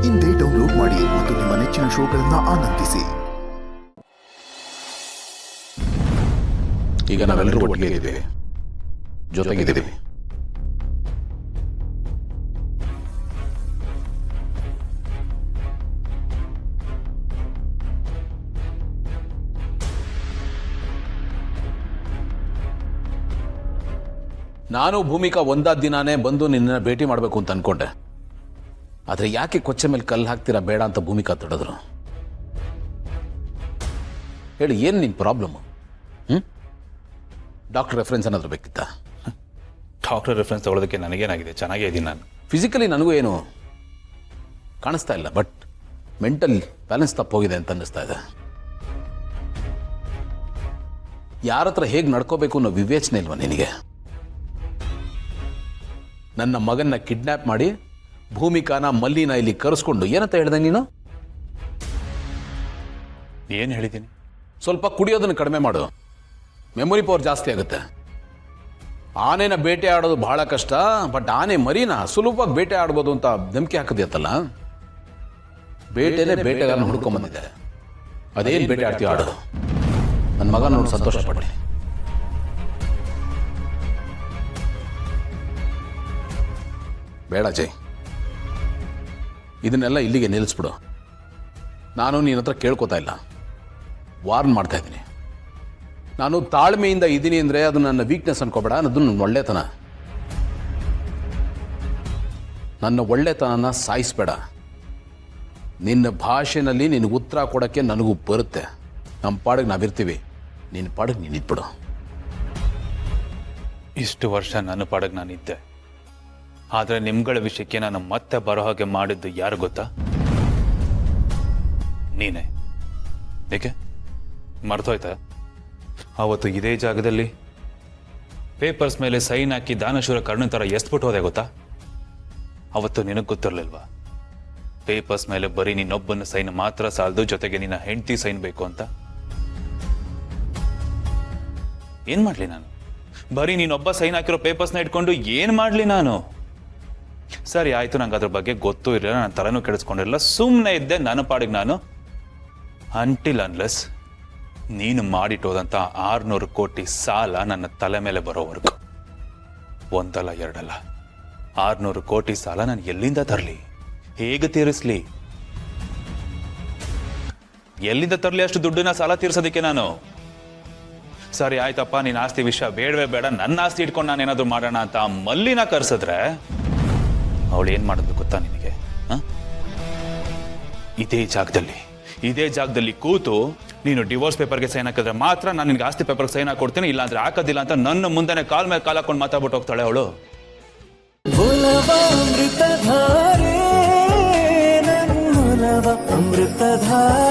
ಇಂದೇ ಡೌನ್ಲೋಡ್ ಮಾಡಿ ಮತ್ತು ನಿಮ್ಮ ನೆಚ್ಚಿನ ಶೋಗಳನ್ನ ಆನಂದಿಸಿ. ಈಗ ನಾವೆಲ್ಲರೂ ಒಟ್ಟಿಗೆ ಇದ್ದೀವಿ, ಜೊತೆಗಿದ್ದೀವಿ. ನಾನು ಭೂಮಿಕಾ ಒಂದಾದ ದಿನಾನೇ ಬಂದು ನಿನ್ನ ಭೇಟಿ ಮಾಡಬೇಕು ಅಂತ ಅನ್ಕೊಂಡೆ. ಆದರೆ ಯಾಕೆ ಕೊಚ್ಚೆ ಮೇಲೆ ಕಲ್ಲು ಹಾಕ್ತೀರಾ ಬೇಡ ಅಂತ ಭೂಮಿಕಾ ತಡೆದ್ರು? ಹೇಳಿ, ಏನು ನಿನ್ನ ಪ್ರಾಬ್ಲಮ್ಮು? ಡಾಕ್ಟರ್ ರೆಫರೆನ್ಸ್ ಏನಾದರೂ ಬೇಕಿತ್ತ? ಡಾಕ್ಟರ್ ರೆಫರೆನ್ಸ್ ತಗೊಳ್ಳೋದಕ್ಕೆ ನನಗೇನಾಗಿದೆ, ಚೆನ್ನಾಗೇ ಇದ್ದೀನಿ ನಾನು. ಫಿಸಿಕಲಿ ನನಗೂ ಏನು ಕಾಣಿಸ್ತಾ ಇಲ್ಲ, ಬಟ್ ಮೆಂಟಲ್ ಬ್ಯಾಲೆನ್ಸ್ ತಪ್ಪೋಗಿದೆ ಅಂತ ಅನ್ನಿಸ್ತಾ ಇದೆ. ಯಾರ ಹತ್ರ ಹೇಗೆ ನಡ್ಕೋಬೇಕು ಅನ್ನೋ ವಿವೇಚನೆ ಇಲ್ವಾ ನಿನಗೆ? ನನ್ನ ಮಗನ್ನ ಕಿಡ್ನ್ಯಾಪ್ ಮಾಡಿ ಭೂಮಿಕಾನ ಮಲ್ಲಿನ ಇಲ್ಲಿ ಕರೆಸ್ಕೊಂಡು ಏನಂತ ಹೇಳ್ದೆ ನೀನು? ಏನು ಹೇಳಿದ್ದೀನಿ? ಸ್ವಲ್ಪ ಕುಡಿಯೋದನ್ನು ಕಡಿಮೆ ಮಾಡು, ಮೆಮೊರಿ ಪವರ್ ಜಾಸ್ತಿ ಆಗುತ್ತೆ. ಆನೆನ ಬೇಟೆ ಆಡೋದು ಬಹಳ ಕಷ್ಟ, ಬಟ್ ಆನೆ ಮರಿನ ಸುಲಭವಾಗಿ ಬೇಟೆ ಆಡ್ಬೋದು ಅಂತ ಧಮಕಿ ಹಾಕಿದ್ಯತ್ತಲ್ಲ. ಬೇಟೆನೇ ಬೇಟೆಗಾರನ ಹುಡ್ಕೊಂಬಂದಿದೆ. ಅದೇನು ಬೇಟೆ ಆಡ್ತೀವಿ ಆಡು. ನನ್ನ ಮಗ ನೋಡಿ ಸಂತೋಷ ಪಡಲಿ. ಬೇಡ ಜೈ, ಇದನ್ನೆಲ್ಲ ಇಲ್ಲಿಗೆ ನಿಲ್ಲಿಸ್ಬಿಡು. ನಾನು ನಿನ್ನ ಹತ್ರ ಕೇಳ್ಕೊತಾ ಇಲ್ಲ, ವಾರ್ನ್ ಮಾಡ್ತಾ ಇದ್ದೀನಿ. ನಾನು ತಾಳ್ಮೆಯಿಂದ ಇದ್ದೀನಿ ಅಂದರೆ ಅದು ನನ್ನ ವೀಕ್ನೆಸ್ ಅನ್ಕೋಬೇಡ, ಅದು ನನ್ನ ಒಳ್ಳೆತನ. ನನ್ನ ಒಳ್ಳೆತನನ ಸಾಯಿಸ್ಬೇಡ. ನಿನ್ನ ಭಾಷೆನಲ್ಲಿ ನಿನಗೆ ಉತ್ತರ ಕೊಡೋಕ್ಕೆ ನನಗೂ ಬರುತ್ತೆ. ನಮ್ಮ ಪಾಡಿಗೆ ನಾವಿರ್ತೀವಿ, ನಿನ್ನ ಪಾಡಿಗೆ ನೀನು ಇದ್ಬಿಡು. ಇಷ್ಟು ವರ್ಷ ನನ್ನ ಪಾಡಿಗೆ ನಾನಿದ್ದೆ, ಆದರೆ ನಿಮ್ಗಳ ವಿಷಯಕ್ಕೆ ನಾನು ಮತ್ತೆ ಬರೋ ಹಾಗೆ ಮಾಡಿದ್ದು ಯಾರು ಗೊತ್ತಾ? ನೀನೇ. ಏಕೆ ಮರ್ತೋಯ್ತಾ? ಅವತ್ತು ಇದೇ ಜಾಗದಲ್ಲಿ ಪೇಪರ್ಸ್ ಮೇಲೆ ಸೈನ್ ಹಾಕಿ ದಾನಶೂರ ಕರ್ಣ ಥರ ಎಸ್ಬಿಟ್ಟು ಹೋದೆ ಗೊತ್ತಾ? ಅವತ್ತು ನಿನಗೆ ಗೊತ್ತಿರಲಿಲ್ವಾ ಪೇಪರ್ಸ್ ಮೇಲೆ ಬರೀ ನೀನೊಬ್ಬನ ಸೈನ್ ಮಾತ್ರ ಸಾಲದು, ಜೊತೆಗೆ ನಿನ್ನ ಹೆಂಡತಿ ಸೈನ್ ಬೇಕು ಅಂತ? ಏನ್ ಮಾಡ್ಲಿ ನಾನು? ಬರೀ ನೀನೊಬ್ಬ ಸೈನ್ ಹಾಕಿರೋ ಪೇಪರ್ಸ್ನ ಇಟ್ಕೊಂಡು ಏನ್ ಮಾಡ್ಲಿ ನಾನು? ಸರಿ ಆಯ್ತು, ನಂಗೆ ಅದ್ರ ಬಗ್ಗೆ ಗೊತ್ತೂ ಇರಲಿಲ್ಲ, ನನ್ನ ತಲೆನೂ ಕೆಡಿಸ್ಕೊಂಡಿರಲಿಲ್ಲ, ಸುಮ್ಮನೆ ಇದ್ದೆ ನನ್ನ ಪಾಡಿಗೆ ನಾನು. ಅಂಟಿಲ್ ಅನ್ಲೆಸ್ ನೀನು ಮಾಡಿಟ್ಟೋದಂಥ 600 ಕೋಟಿ ಸಾಲ ನನ್ನ ತಲೆ ಮೇಲೆ ಬರೋವರೆಗೂ, ಒಂದಲ್ಲ ಎರಡಲ್ಲ 600 ಕೋಟಿ ಸಾಲ ನಾನು ಎಲ್ಲಿಂದ ತರಲಿ, ಹೇಗೆ ತೀರಿಸ್ಲಿ? ಎಲ್ಲಿಂದ ತರಲಿ ಅಷ್ಟು ದುಡ್ಡನ್ನ ಸಾಲ ತೀರ್ಸೋದಕ್ಕೆ ನಾನು? ಸರಿ ಆಯ್ತಪ್ಪ, ನೀನು ಆಸ್ತಿ ವಿಷಯ ಬೇಡವೇ ಬೇಡ, ನನ್ನ ಆಸ್ತಿ ಇಟ್ಕೊಂಡು ನಾನು ಏನಾದರೂ ಮಾಡೋಣ ಅಂತ ಮಲ್ಲಿನ ಕರ್ಸಿದ್ರೆ ಅವಳು ಏನು ಮಾಡೋದು ಗೊತ್ತಾ ನಿನಗೆ? ಇದೇ ಜಾಗದಲ್ಲಿ ಕೂತು ನೀನು ಡಿವೋರ್ಸ್ ಪೇಪರ್ಗೆ ಸೈನ್ ಹಾಕಿದ್ರೆ ಮಾತ್ರ ನಾನು ನಿನಗೆ ಆಸ್ತಿ ಪೇಪರ್ಗೆ ಸೈನ್ ಹಾಕೊಡ್ತೀನಿ, ಇಲ್ಲಾಂದ್ರೆ ಹಾಕೋದಿಲ್ಲ ಅಂತ ನನ್ನ ಮುಂದೆನೆ ಕಾಲ್ ಮೇಲೆ ಕಾಲ್ ಹಾಕೊಂಡು ಮಾತಾಡ್ಬಿಟ್ಟು ಹೋಗ್ತಾಳೆ ಅವಳು. ಅಮೃತಧಾರೆ